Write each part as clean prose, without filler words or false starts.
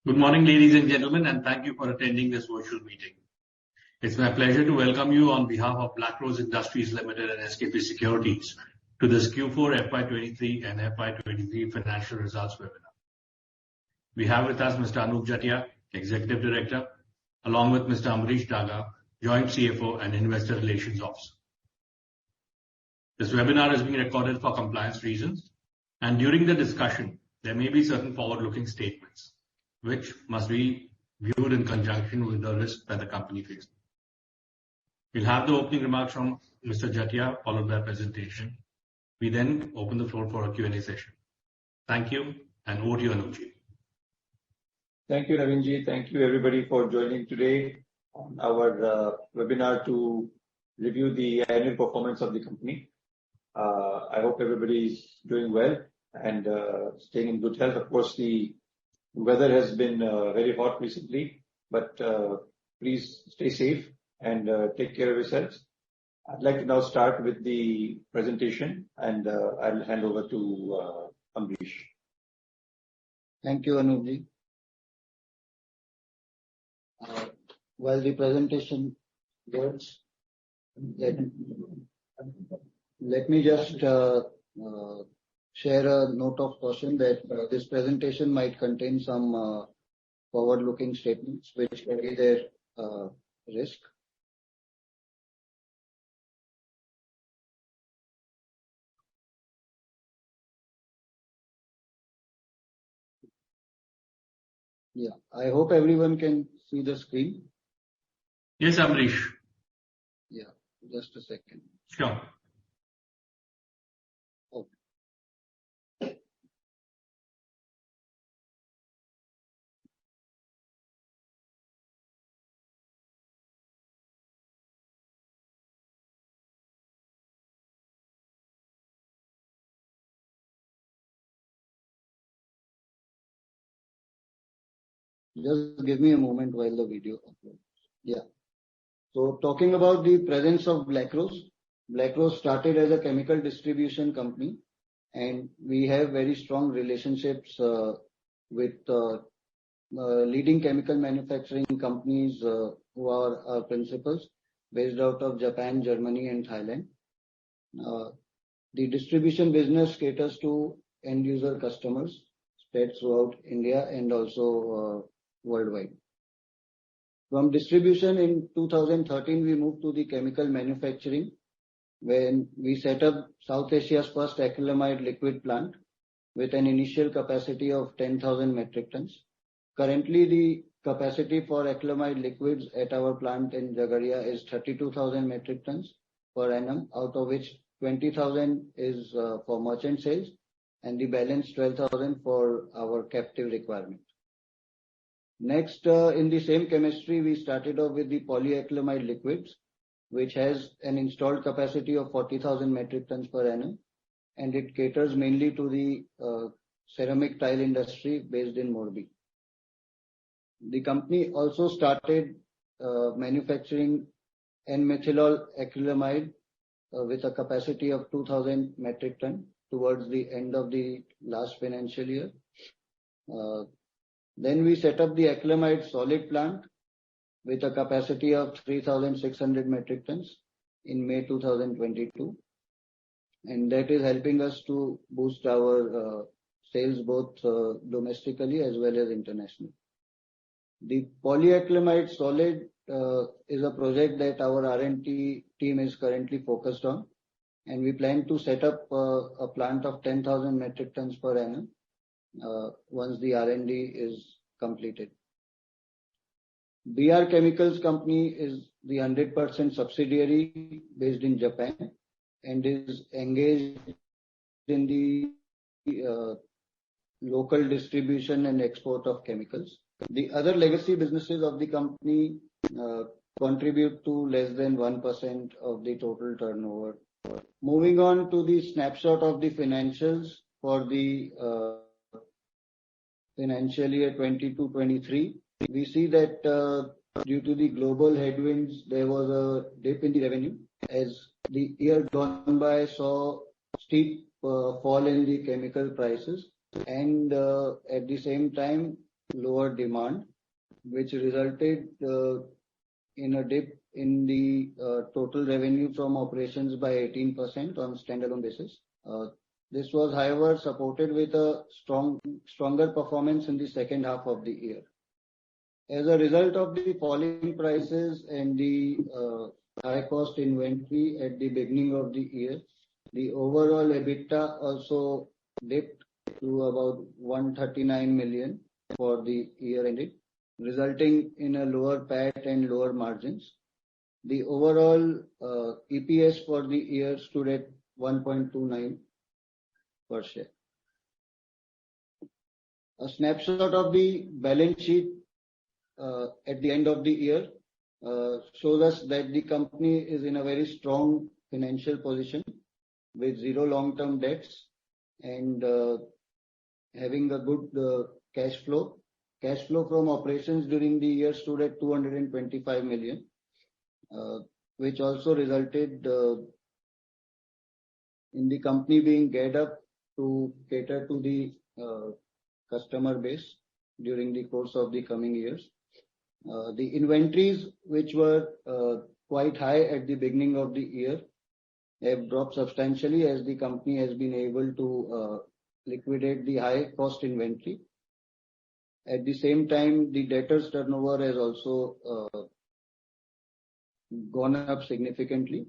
Good morning, ladies and gentlemen, and thank you for attending this virtual meeting. It's my pleasure to welcome you on behalf of Black Rose Industries Limited and SKP Securities to this Q4 FY23 and FY23 financial results webinar. We have with us Mr. Anup Jatia, Executive Director, along with Mr. Amrish Daga, Joint CFO and Investor Relations Officer. This webinar is being recorded for compliance reasons, and during the discussion, there may be certain forward-looking statements which must be viewed in conjunction with the risk that the company faces. We'll have the opening remarks from Mr. Jatia, followed by a presentation. We then open the floor for a Q&A session. Thank you, and over to you, Anupji. Thank you, Navinji. Thank you, everybody, for joining today on our webinar to review the annual performance of the company. I hope everybody is doing well and staying in good health. Of course, the weather has been very hot recently, but please stay safe and take care of yourselves. I'd like to now start with the presentation, and I'll hand over to Amrish. Thank you, Anupji. While the presentation goes, let me just share a note of caution that this presentation might contain some forward-looking statements which carry their risk. Yeah, I hope everyone can see the screen. Yes, Amrish. Yeah, just a second. Sure. Just give me a moment while the video uploads. Yeah. So talking about the presence of Black Rose. Black Rose started as a chemical distribution company, and we have very strong relationships with leading chemical manufacturing companies who are our principals, based out of Japan, Germany, and Thailand. The distribution business caters to end user customers spread throughout India and also worldwide. From distribution in 2013, we moved to the chemical manufacturing when we set up South Asia's first acrylamide liquid plant with an initial capacity of 10,000 metric tons. Currently, the capacity for acrylamide liquids at our plant in Jagaria is 32,000 metric tons per annum, out of which 20,000 is for merchant sales and the balance 12,000 for our captive requirement. Next, in the same chemistry, we started off with the polyacrylamide liquids, which has an installed capacity of 40,000 metric tons per annum, and it caters mainly to the ceramic tile industry based in Morbi. The company also started manufacturing N-methylol acrylamide with a capacity of 2,000 metric ton towards the end of the last financial year. Then we set up the acrylamide solid plant with a capacity of 3,600 metric tons in May 2022. And that is helping us to boost our sales both domestically as well as internationally. The polyacrylamide solid is a project that our R&D team is currently focused on, and we plan to set up a plant of 10,000 metric tons per annum once the R&D is completed. BR Chemicals company is the 100% subsidiary based in Japan and is engaged in the local distribution and export of chemicals. The other legacy businesses of the company contribute to less than 1% of the total turnover. Moving on to the snapshot of the financials for the financial year 22-23, we see that due to the global headwinds, there was a dip in the revenue as the year gone by saw steep fall in the chemical prices, and at the same time lower demand, which resulted in a dip in the total revenue from operations by 18% on standalone basis. This was, however, supported with a stronger performance in the second half of the year. As a result of the falling prices and the high cost inventory at the beginning of the year, the overall EBITDA also dipped to about 139 million for the year ended, resulting in a lower PAT and lower margins. The overall EPS for the year stood at 1.29 per share. A snapshot of the balance sheet at the end of the year shows us that the company is in a very strong financial position with zero long-term debts and having a good cash flow. Cash flow from operations during the year stood at 225 million, which also resulted in the company being geared up to cater to the customer base during the course of the coming years. The inventories, which were quite high at the beginning of the year, have dropped substantially as the company has been able to liquidate the high cost inventory. At the same time, the debtors turnover has also gone up significantly.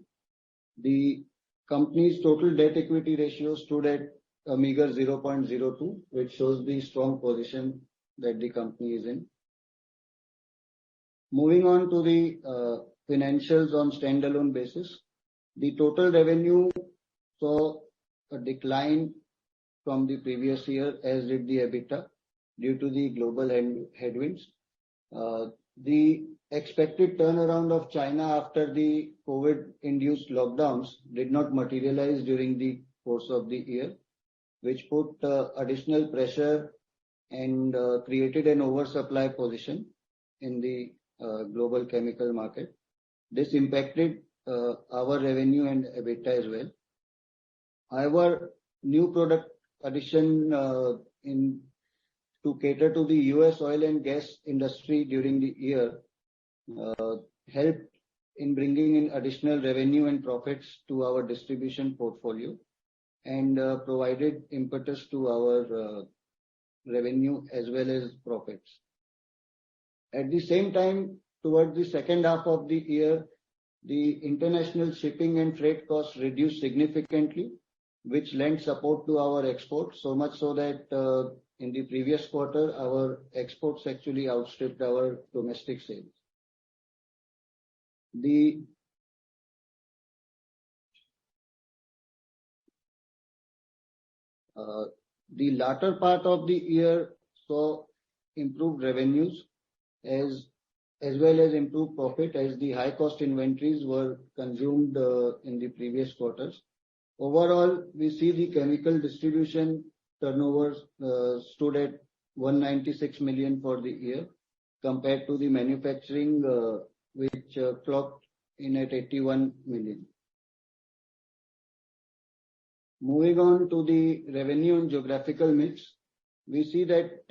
The company's total debt equity ratio stood at a meager 0.02, which shows the strong position that the company is in. Moving on to the financials on standalone basis. The total revenue saw a decline from the previous year, as did the EBITDA, due to the global headwinds. The expected turnaround of China after the COVID-induced lockdowns did not materialize during the course of the year, which put additional pressure and created an oversupply position in the global chemical market. This impacted our revenue and EBITDA as well. However, new product addition to cater to the US oil and gas industry during the year helped in bringing in additional revenue and profits to our distribution portfolio and provided impetus to our revenue as well as profits. At the same time, towards the second half of the year, the international shipping and freight costs reduced significantly, which lent support to our exports, so much so that in the previous quarter, our exports actually outstripped our domestic sales. The latter part of the year saw improved revenues as well as improved profit, as the high cost inventories were consumed in the previous quarters. Overall, we see the chemical distribution turnovers stood at 196 million for the year, compared to the manufacturing, which clocked in at 81 million. Moving on to the revenue and geographical mix, we see that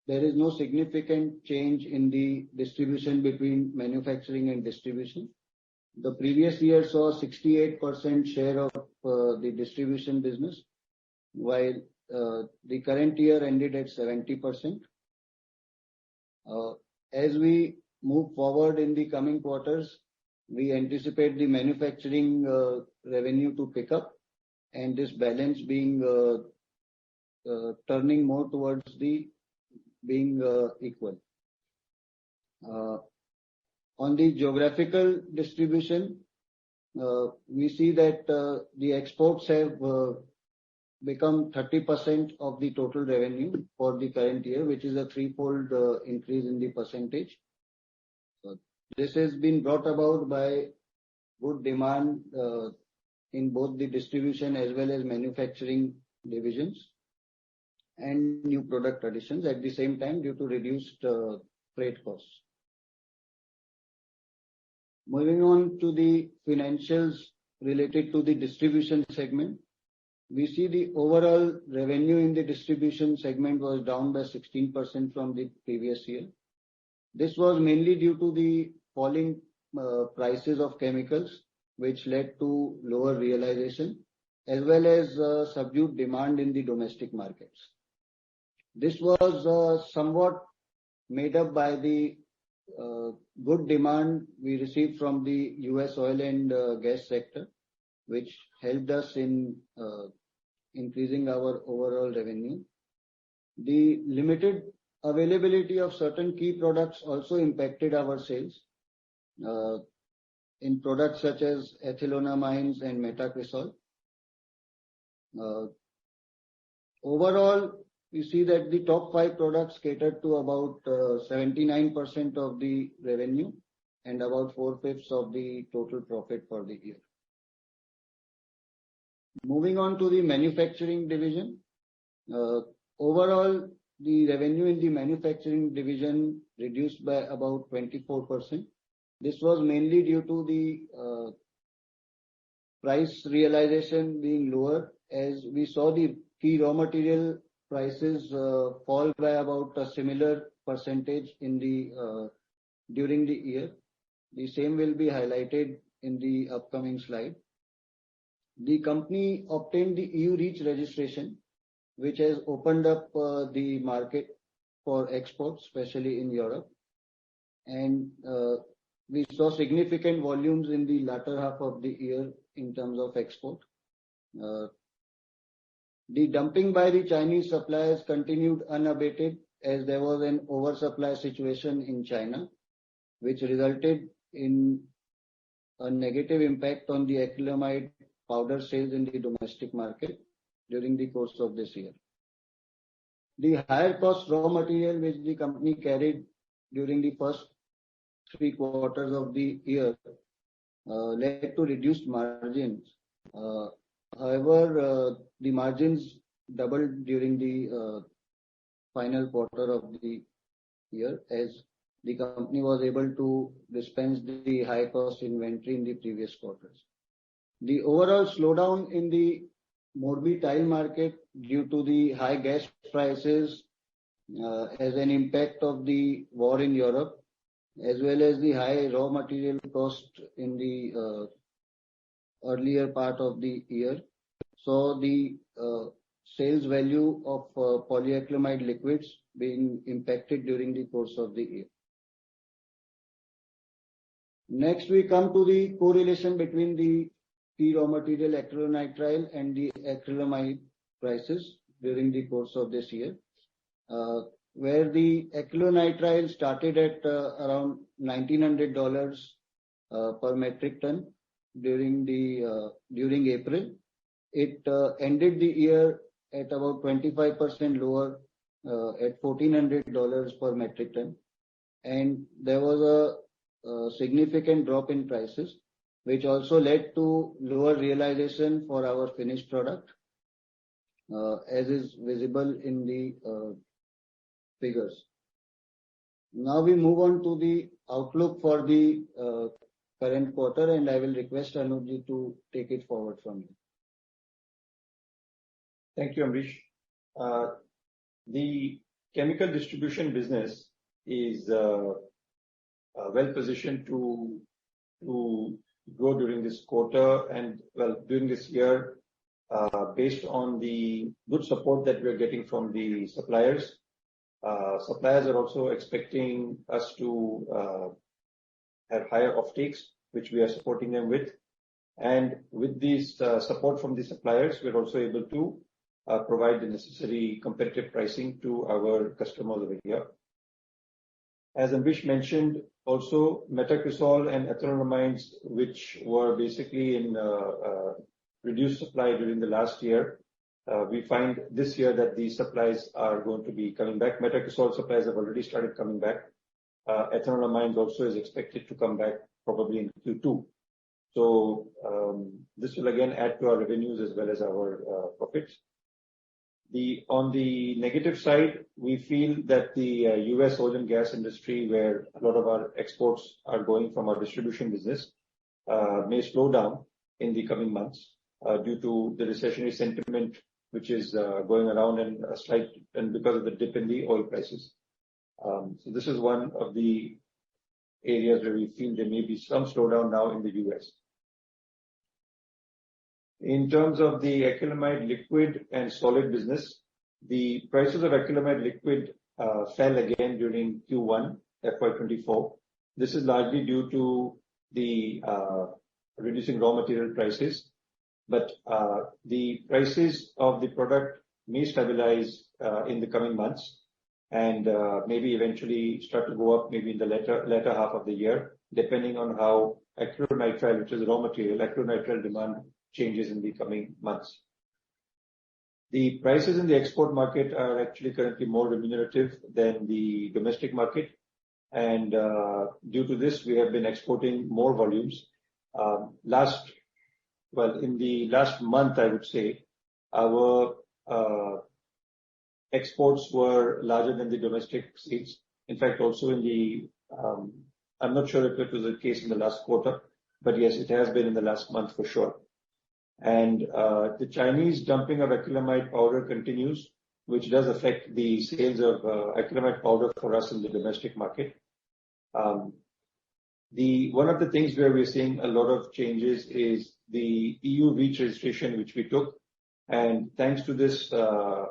there is no significant change in the distribution between manufacturing and distribution. The previous year saw 68% share of the distribution business, while the current year ended at 70%. As we move forward in the coming quarters, we anticipate the manufacturing revenue to pick up, and this balance being turning more towards the being equal. On the geographical distribution, we see that the exports have become 30% of the total revenue for the current year, which is a threefold increase in the percentage. This has been brought about by good demand in both the distribution as well as manufacturing divisions, and new product additions at the same time due to reduced freight costs. Moving on to the financials related to the distribution segment. we see the overall revenue in the distribution segment was down by 16% from the previous year. This was mainly due to the falling prices of chemicals, which led to lower realization, as well as subdued demand in the domestic markets. This was somewhat made up by the good demand we received from the US oil and gas sector, which helped us in increasing our overall revenue. The limited availability of certain key products also impacted our sales in products such as ethylonamines and metacresol. Overall, we see that the top 5 products catered to about 79% of the revenue and about 4/5 of the total profit for the year. Moving on to the manufacturing division. Overall, the revenue in the manufacturing division reduced by about 24%. This was mainly due to the price realization being lower, as we saw the key raw material prices fall by about a similar percentage in the during the year. The same will be highlighted in the upcoming slide. The company obtained the EU REACH registration, which has opened up the market for exports, especially in Europe. And we saw significant volumes in the latter half of the year in terms of export. The dumping by the Chinese suppliers continued unabated, as there was an oversupply situation in China, which resulted in a negative impact on the acrylamide powder sales in the domestic market during the course of this year. The higher cost raw material which the company carried during the first 3 quarters of the year led to reduced margins. However, the margins doubled during the final quarter of the year, as the company was able to dispense the high cost inventory in the previous quarters. The overall slowdown in the Morbi tile market due to the high gas prices as an impact of the war in Europe, as well as the high raw material cost in the earlier part of the year, saw the sales value of polyacrylamide liquids being impacted during the course of the year. Next, we come to the correlation between the key raw material acrylonitrile and the acrylamide prices during the course of this year, where the acrylonitrile started at around $1,900 per metric ton during April. It ended the year at about 25% lower at $1,400 per metric ton, and there was a significant drop in prices, which also led to lower realization for our finished product, as is visible in the figures. Now we move on to the outlook for the current quarter, and I will request Anuj to take it forward from here. Thank you, Amrish. The chemical distribution business is well positioned to grow during this quarter and, well, during this year, based on the good support that we are getting from the suppliers. Suppliers are also expecting us to have higher offtakes, which we are supporting them with. And with this support from the suppliers, we're also able to provide the necessary competitive pricing to our customers over here. As Amrish mentioned, also metacresol and ethylonamines, which were basically in reduced supply during the last year, we find this year that these supplies are going to be coming back. Metacresol supplies have already started coming back. Ethylonamines also is expected to come back probably in Q2. So this will again add to our revenues as well as our profits. On the negative side, we feel that the US oil and gas industry, where a lot of our exports are going from our distribution business, may slow down in the coming months. due to the recessionary sentiment which is going around and because of the dip in the oil prices. So this is one of the areas where we feel there may be some slowdown now in the US. In terms of the acrylamide liquid and solid business, the prices of acrylamide liquid fell again during Q1 FY24. This is largely due to the reducing raw material prices, but the prices of the product may stabilize in the coming months and maybe eventually start to go up maybe in the latter half of the year, depending on how acrylonitrile, which is raw material, acrylonitrile demand changes in the coming months. The prices in the export market are actually currently more remunerative than the domestic market, and due to this, we have been exporting more volumes. In the last month, I would say, our exports were larger than the domestic sales. In fact, also in the, I'm not sure if it was the case in the last quarter, but yes, it has been in the last month for sure. And the Chinese dumping of acrylamide powder continues, which does affect the sales of acrylamide powder for us in the domestic market. One of the things where we're seeing a lot of changes is the EU REACH registration, which we took. And thanks to this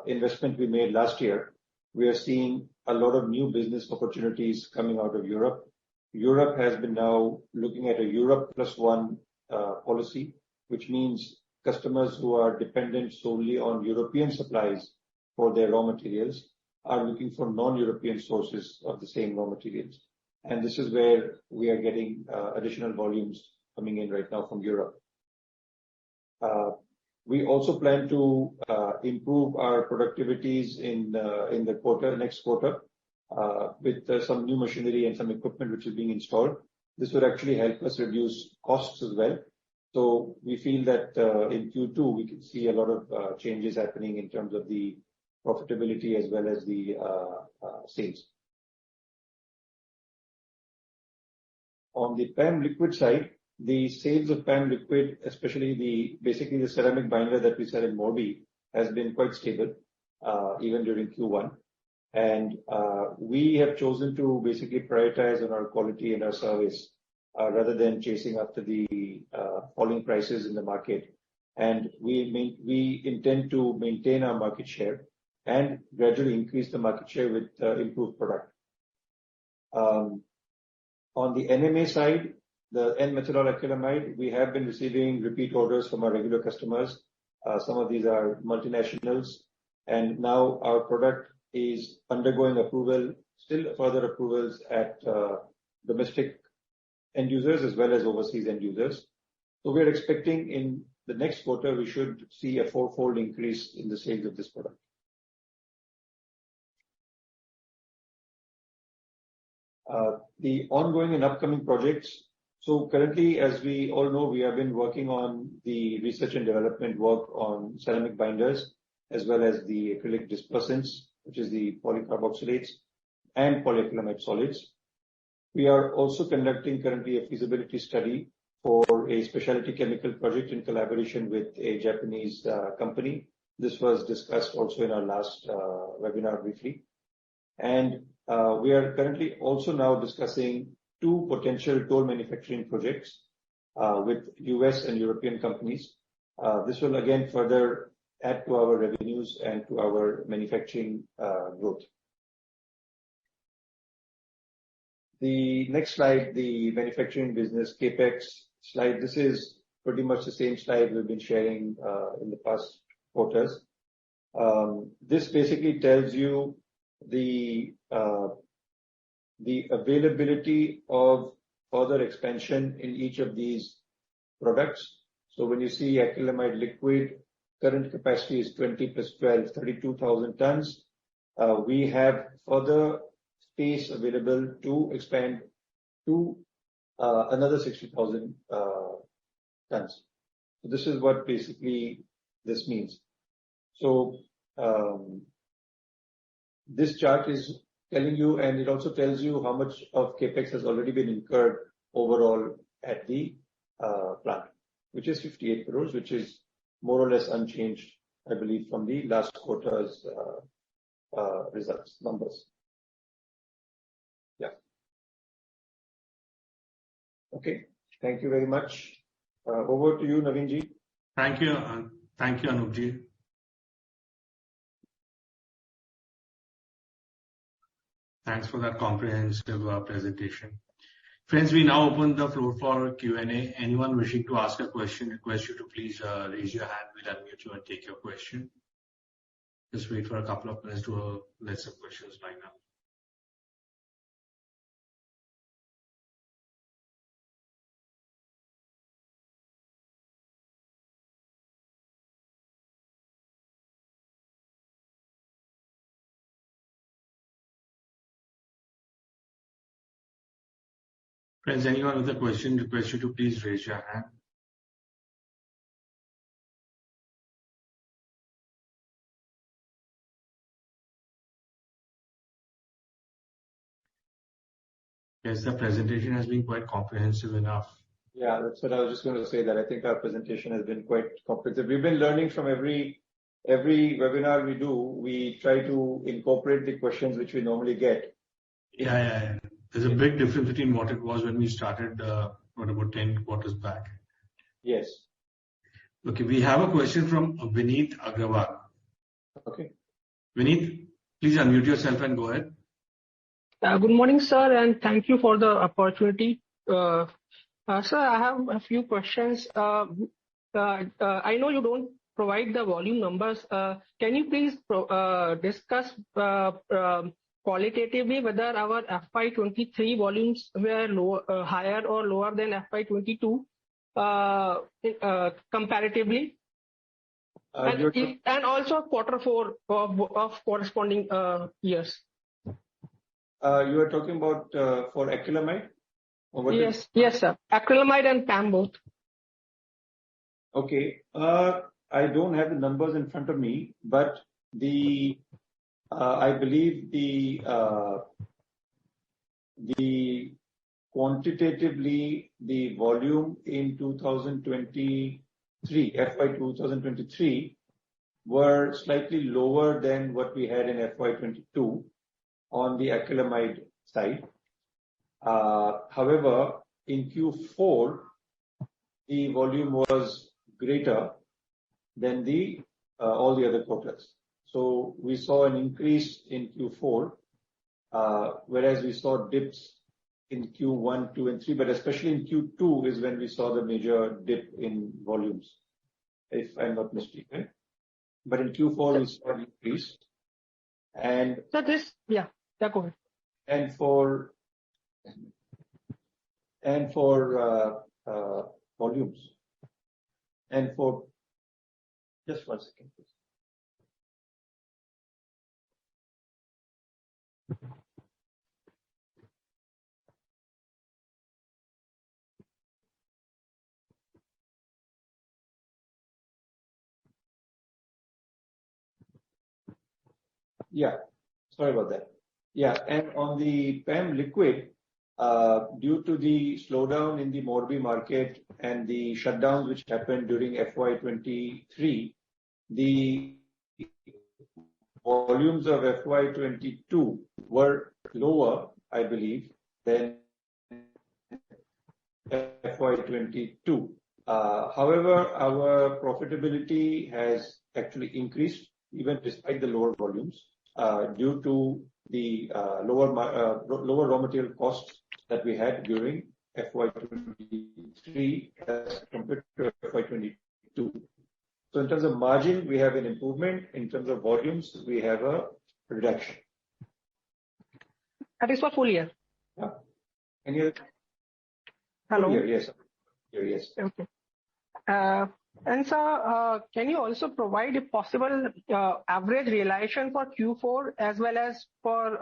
investment we made last year, we are seeing a lot of new business opportunities coming out of Europe. Europe has been now looking at a Europe plus one policy, which means customers who are dependent solely on European supplies for their raw materials are looking for non-European sources of the same raw materials. And this is where we are getting additional volumes coming in right now from Europe. We also plan to improve our productivities in the next quarter, with some new machinery and some equipment which is being installed. This would actually help us reduce costs as well. So we feel that in Q2 we can see a lot of changes happening in terms of the profitability as well as the sales. On the PAM liquid side, the sales of PAM liquid, especially basically the ceramic binder that we sell in Morbi, has been quite stable even during Q1. And we have chosen to basically prioritize on our quality and our service rather than chasing after the falling prices in the market. And we intend to maintain our market share and gradually increase the market share with improved product. On the NMA side, the N-methanol acrylamide, we have been receiving repeat orders from our regular customers. Some of these are multinationals, and now our product is undergoing approval, still further approvals at domestic end users as well as overseas end users. So we are expecting in the next quarter, we should see a 4-fold increase in the sales of this product. The ongoing and upcoming projects. So currently, as we all know, we have been working on the research and development work on ceramic binders, as well as the acrylic dispersants, which is the polycarboxylates and polyacrylamide solids. We are also conducting currently a feasibility study for a specialty chemical project in collaboration with a Japanese company. This was discussed also in our last webinar briefly. And we are currently also now discussing 2 potential toll manufacturing projects with US and European companies. This will again further add to our revenues and to our manufacturing growth. The next slide, the manufacturing business CapEx slide. This is pretty much the same slide we've been sharing in the past quarters. This basically tells you the availability of further expansion in each of these products. So when you see acrylamide liquid, current capacity is 20 plus 12, 32,000 tons. We have further space available to expand to another 60,000 tons. So this is what basically this means. So this chart is telling you, and it also tells you how much of capex has already been incurred overall at the plant, which is 58 crores, which is more or less unchanged, I believe, from the last quarter's results numbers. Yeah. Okay. Thank you very much. Over to you, Naveen ji. Thank you. Thank you, Anup ji. Thanks for that comprehensive presentation. Friends, we now open the floor for Q&A. Anyone wishing to ask a question, request you to please raise your hand. We'll unmute you and take your question. Just wait for a couple of minutes to let some questions line up. Friends, anyone with a question, request you to please raise your hand. Yes, the presentation has been quite comprehensive enough. Yeah, that's what I was just going to say, that I think our presentation has been quite comprehensive. We've been learning from every webinar we do. We try to incorporate the questions which we normally get. Yeah. There's a big difference between what it was when we started, about 10 quarters back. Yes. Okay, we have a question from Vineet Agrawal. Okay. Vineet, please unmute yourself and go ahead. Good morning, sir, and thank you for the opportunity. Sir, I have a few questions. I know you don't provide the volume numbers. Can you please discuss qualitatively whether our FY23 volumes were higher or lower than FY22 comparatively? And also quarter four of corresponding years. You are talking about for acrylamide? Yes, sir. Acrylamide and PAM both. Okay. I don't have the numbers in front of me, but I believe the quantitatively the volume in 2023, FY 2023, were slightly lower than what we had in FY22 on the acrylamide side. However, in Q4, the volume was greater than all the other quarters. So we saw an increase in Q4, whereas we saw dips in Q1, 2, and 3, but especially in Q2 is when we saw the major dip in volumes, if I'm not mistaken. But in Q4 we saw an increase. And so go ahead. And for volumes, and for just 1 second, please. Yeah, sorry about that. Yeah, and on the PAM liquid, due to the slowdown in the Morbi market and the shutdowns which happened during FY23, the volumes of FY22 were lower, I believe, than FY22. However, our profitability has actually increased even despite the lower volumes, due to the lower raw material costs that we had during FY23 as compared to FY22. So in terms of margin, we have an improvement. In terms of volumes, we have a reduction. That is for full year. Yeah. Any other? Hello. Full year, yes. Yes. Okay. And sir, can you also provide, if possible, average realization for Q4 as well as for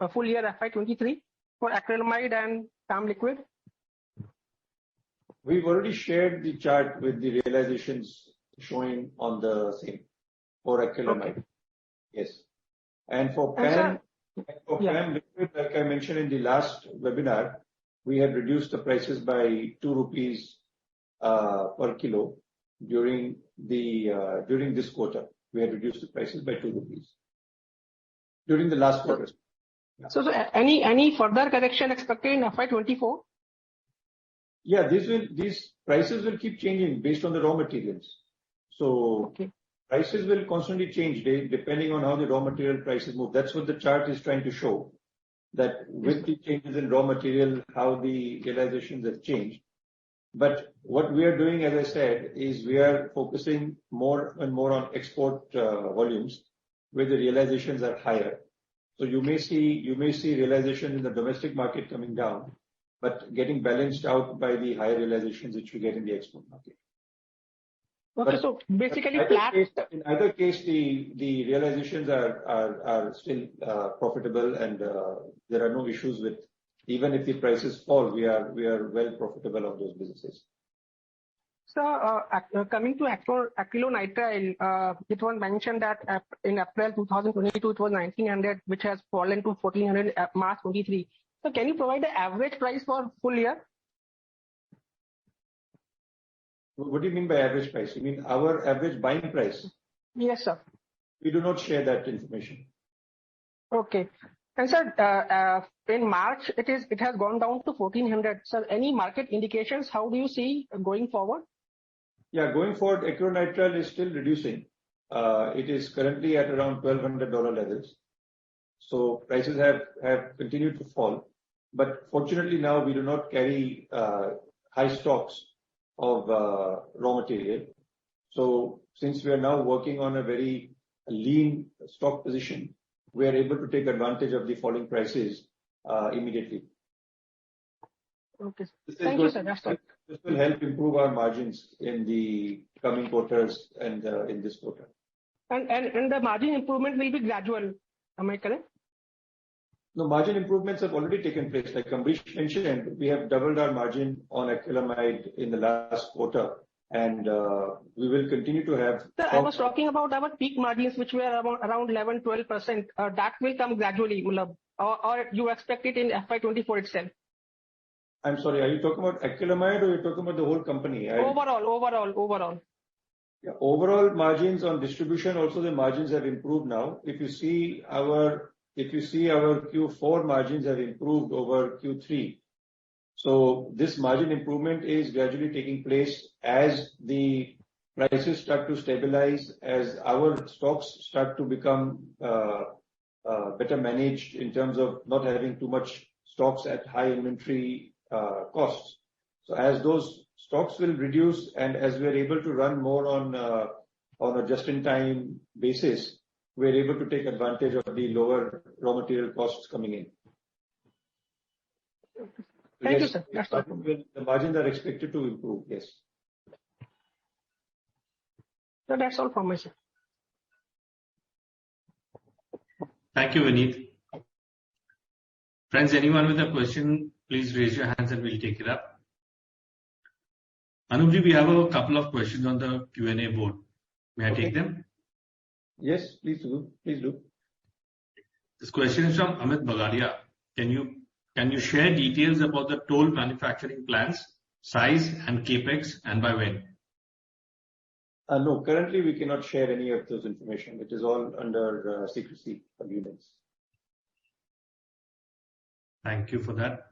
a full year FY23 for acrylamide and PAM liquid? We've already shared the chart with the realizations showing on the same for acrylamide. Okay. Yes. And for PAM, PAM liquid, like I mentioned in the last webinar, we had reduced the prices by 2 rupees per kilo. during this quarter. We had reduced the prices by 2 rupees during the last quarter. So any further correction expected in FY24? Yeah, these prices will keep changing based on the raw materials. So Okay. prices will constantly change depending on how the raw material prices move. That's what the chart is trying to show, that with the changes in raw material, how the realizations have changed. But what we are doing, as I said, is we are focusing more and more on export volumes where the realizations are higher. So you may see realization in the domestic market coming down, but getting balanced out by the higher realizations which we get in the export market. Okay, But so basically in either case, the realizations are still profitable, and there are no issues with, even if the prices fall, we are well profitable on those businesses. So coming to acrylonitrile, it was mentioned that in April 2022 it was 1900, which has fallen to 1400 at March 23. So can you provide the average price for full year? What do you mean by average price? You mean our average buying price? Yes, sir. We do not share that information. Okay. And sir, in March it has gone down to 1400. Sir, any market indications? How do you see going forward? Yeah, going forward, acrylonitrile is still reducing. It is currently at around $1,200 levels. So prices have continued to fall. But fortunately now we do not carry high stocks of raw material. So since we are now working on a very lean stock position, we are able to take advantage of the falling prices immediately. Okay. Thank you, sir. That's all. This will help improve our margins in the coming quarters and in this quarter. And the margin improvement will be gradual. Am I correct? No, margin improvements have already taken place. Like Ambrish mentioned, we have doubled our margin on acrylamide in the last quarter, and we will continue to have. Sir, I was talking about our peak margins, which were around 11-12%. That will come gradually, or you expect it in FY24 itself? I'm sorry, are you talking about acrylamide or you're talking about the whole company? Overall. Yeah, overall margins on distribution, also the margins have improved now. If you see our Q4 margins have improved over Q3. So this margin improvement is gradually taking place as the prices start to stabilize, as our stocks start to become better managed in terms of not having too much stocks at high inventory costs. So as those stocks will reduce and as we are able to run more on a just-in-time basis, we are able to take advantage of the lower raw material costs coming in. Thank you, sir. The margins are expected to improve, yes. So that's all from my side. Thank you, Vineet. Friends, anyone with a question, please raise your hands and we'll take it up. Anupji, we have a couple of questions on the Q&A board. May I take them? Yes, please do. Please do. This question is from Amit Bagaria. Can you share details about the toll manufacturing plans, size and capex, and by when? No, currently we cannot share any of those information. It is all under secrecy agreements. Thank you for that.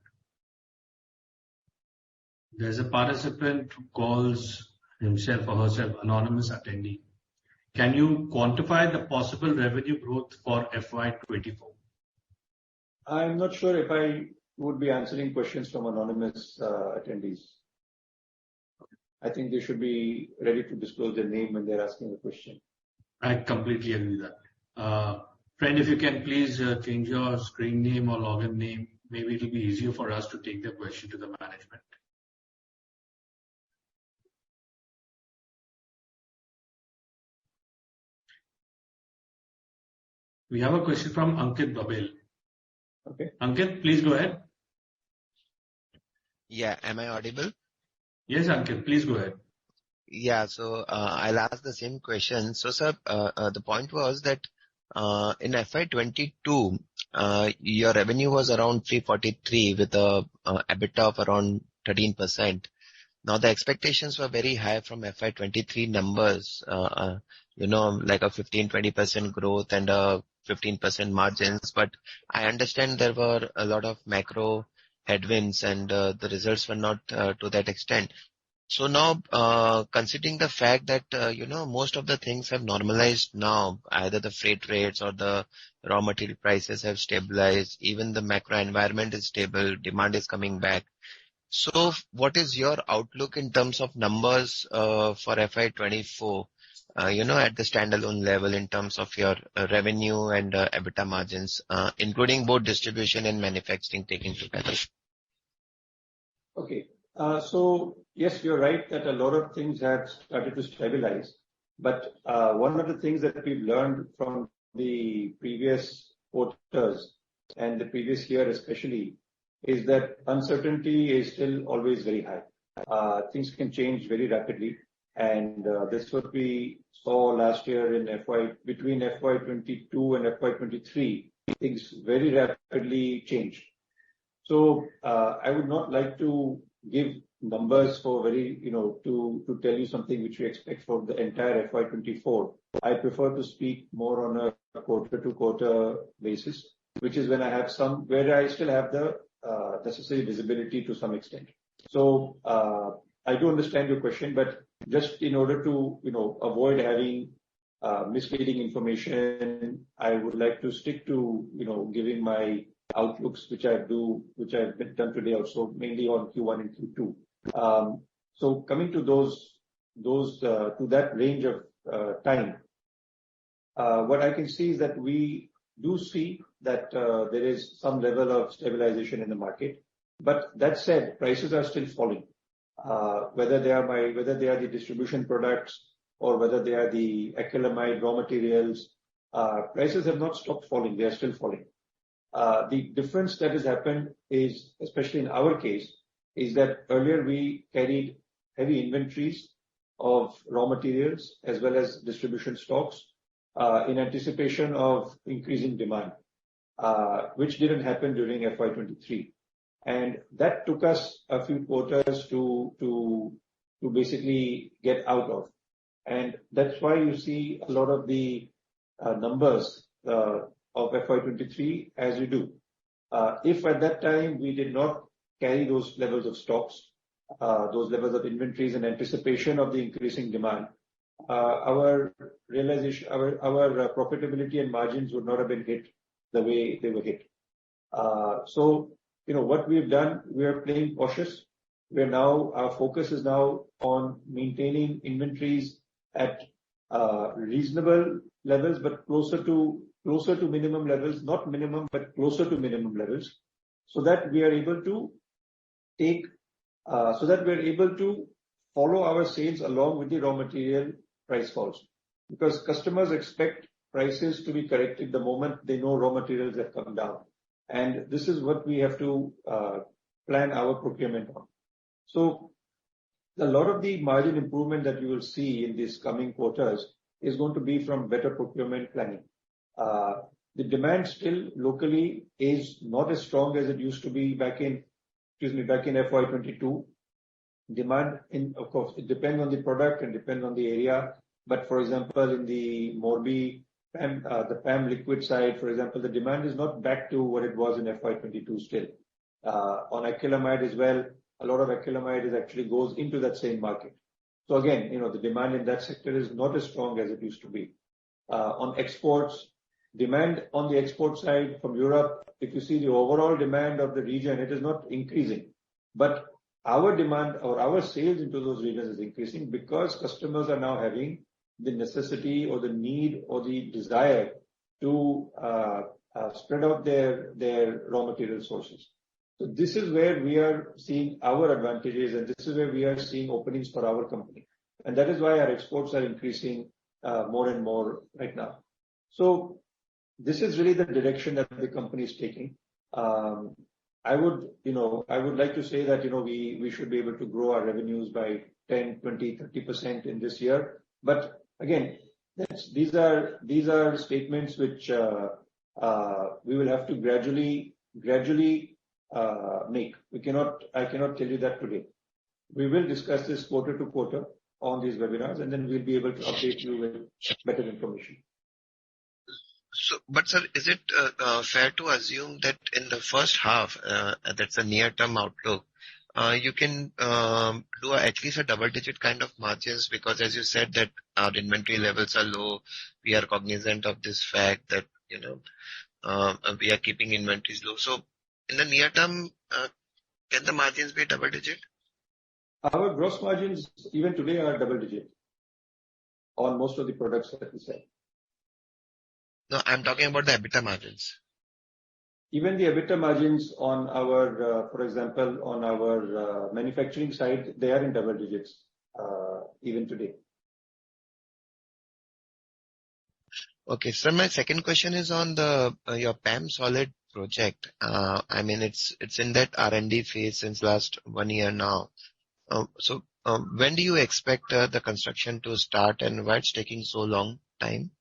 There's a participant who calls himself or herself anonymous attendee. Can you quantify the possible revenue growth for FY24? I'm not sure if I would be answering questions from anonymous attendees. I think they should be ready to disclose their name when they're asking a question. I completely agree with that. Friend, if you can please change your screen name or login name, maybe it will be easier for us to take the question to the management. We have a question from Ankit Babel. Okay. Ankit, please go ahead. Yeah, am I audible? Yes, Ankit, please go ahead. Yeah, so I'll ask the same question. So, sir, the point was that in FY22, your revenue was around 343 with a EBITDA of around 13%. Now the expectations were very high from FY23 numbers, like a 15-20% growth and a 15% margins. But I understand there were a lot of macro headwinds and the results were not to that extent. So now, considering the fact that, most of the things have normalized now, either the freight rates or the raw material prices have stabilized, even the macro environment is stable, demand is coming back. So what is your outlook in terms of numbers for FY24, at the standalone level in terms of your revenue and EBITDA margins, including both distribution and manufacturing taken together? Okay. So yes, you're right that a lot of things have started to stabilize. But one of the things that we've learned from the previous quarters and the previous year especially is that uncertainty is still always very high. Things can change very rapidly. And that's what we saw last year in between FY22 and FY23. Things very rapidly changed. So I would not like to give numbers for to tell you something which we expect for the entire FY24. I prefer to speak more on a quarter-to-quarter basis, which is when I have where I still have the necessary visibility to some extent. So I do understand your question, but just in order to avoid having misleading information, I would like to stick to giving my outlooks, which I've done today also, mainly on Q1 and Q2. So coming to to that range of time, what I can see is that we do see that there is some level of stabilization in the market. But that said, prices are still falling. Whether they are the distribution products or whether they are the acrylamide raw materials, prices have not stopped falling. They are still falling. The difference that has happened is, especially in our case, is that earlier we carried heavy inventories of raw materials as well as distribution stocks in anticipation of increasing demand, which didn't happen during FY23. And that took us a few quarters to basically get out of. And that's why you see a lot of the numbers of FY23 as we do. If at that time we did not carry those levels of stocks, those levels of inventories in anticipation of the increasing demand, our profitability and margins would not have been hit the way they were hit. So, what we've done, we are playing cautious. Our focus is now on maintaining inventories at reasonable levels, but closer to minimum levels, not minimum, but closer to minimum levels, so that we are able to follow our sales along with the raw material price falls. Because customers expect prices to be corrected the moment they know raw materials have come down. And this is what we have to plan our procurement on. So a lot of the margin improvement that you will see in these coming quarters is going to be from better procurement planning. The demand still locally is not as strong as it used to be back in FY22. Demand of course, it depends on the product and depends on the area. But for example, in the Morbi, the PAM liquid side, for example, the demand is not back to what it was in FY22 still. On acrylamide as well, a lot of acrylamide actually goes into that same market. So again, the demand in that sector is not as strong as it used to be. On exports, demand on the export side from Europe, if you see the overall demand of the region, it is not increasing. But our demand or our sales into those regions is increasing because customers are now having the necessity or the need or the desire to spread out their raw material sources. So this is where we are seeing our advantages, and this is where we are seeing openings for our company. And that is why our exports are increasing more and more right now. So this is really the direction that the company is taking. I would like to say that, we should be able to grow our revenues by 10, 20, 30% in this year. But again, these are statements which we will have to gradually make. I cannot tell you that today. we will discuss this quarter to quarter on these webinars, and then we'll be able to update you with better information. But sir, is it fair to assume that in the first half, that's a near-term outlook, you can do at least a double-digit kind of margins? Because as you said that our inventory levels are low, we are cognizant of this fact that, we are keeping inventories low. So in the near term, can the margins be double-digit? Our gross margins even today are double-digit on most of the products that we sell. No, I'm talking about the EBITDA margins. Even the EBITDA margins on our, for example, on our manufacturing side, they are in double digits, even today. Okay. So my second question is on the your PAM solid project. I mean, it's in that R&D phase since last 1 year now. So when do you expect the construction to start, and why it's taking so long time?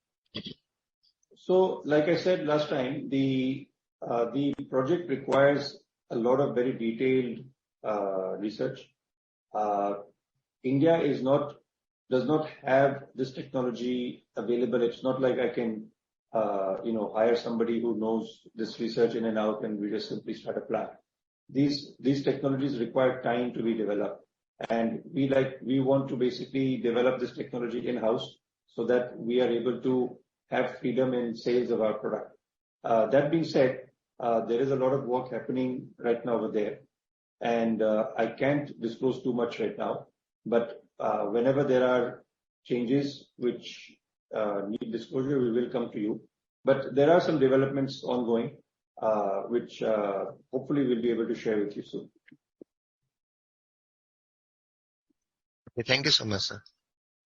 So, like I said last time, the project requires a lot of very detailed research. India does not have this technology available. It's not like I can, hire somebody who knows this research in and out, and we just simply start a plant. These technologies require time to be developed, and we want to basically develop this technology in-house so that we are able to have freedom in sales of our product. That being said, there is a lot of work happening right now over there, and I can't disclose too much right now. But whenever there are changes which need disclosure, we will come to you. But there are some developments ongoing, which hopefully we'll be able to share with you soon. Okay, thank you so much, sir.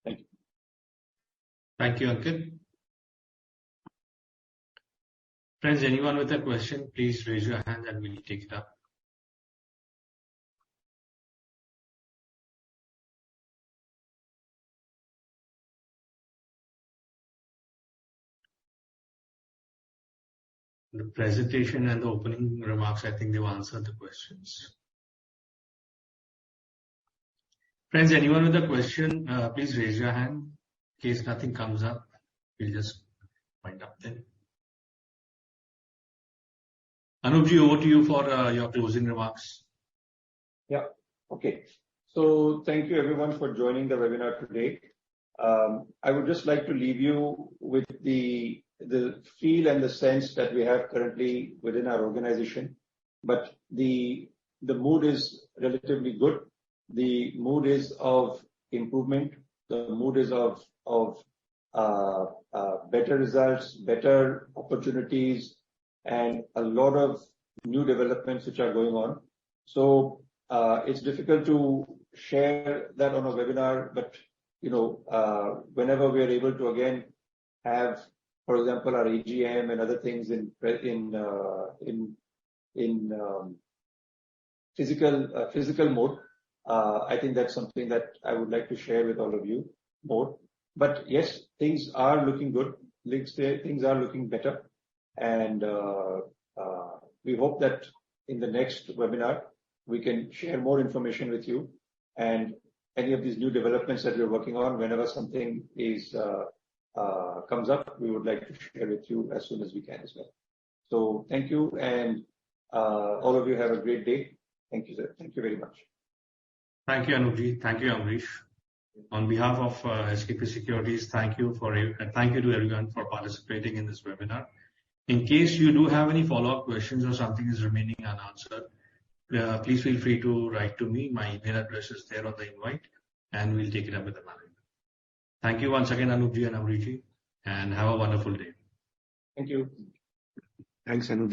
Thank you. Thank you, Ankit. Friends, anyone with a question, please raise your hand and we'll take it up. The presentation and the opening remarks, I think they've answered the questions. Friends, anyone with a question, please raise your hand. In case nothing comes up, we'll just wind up then. Anupji, over to you for your closing remarks. Yeah. Okay. So thank you everyone for joining the webinar today. I would just like to leave you with the feel and the sense that we have currently within our organization. But the mood is relatively good. The mood is of improvement. The mood is of better results, better opportunities, and a lot of new developments which are going on. So it's difficult to share that on a webinar, but whenever we are able to again have, for example, our AGM and other things in physical mode, I think that's something that I would like to share with all of you more. But yes, things are looking good. Things are looking better. And we hope that in the next webinar, we can share more information with you, and any of these new developments that we're working on, whenever something comes up, we would like to share with you as soon as we can as well. So thank you, and all of you have a great day. Thank you, sir. Thank you very much. Thank you, Anupji. Thank you, Amrish. On behalf of SKP Securities, thank you to everyone for participating in this webinar. In case you do have any follow-up questions or something is remaining unanswered, please feel free to write to me. My email address is there on the invite, and we'll take it up with the management. Thank you once again, Anupji and Amrishji, and have a wonderful day. Thank you. Thanks, Anuj.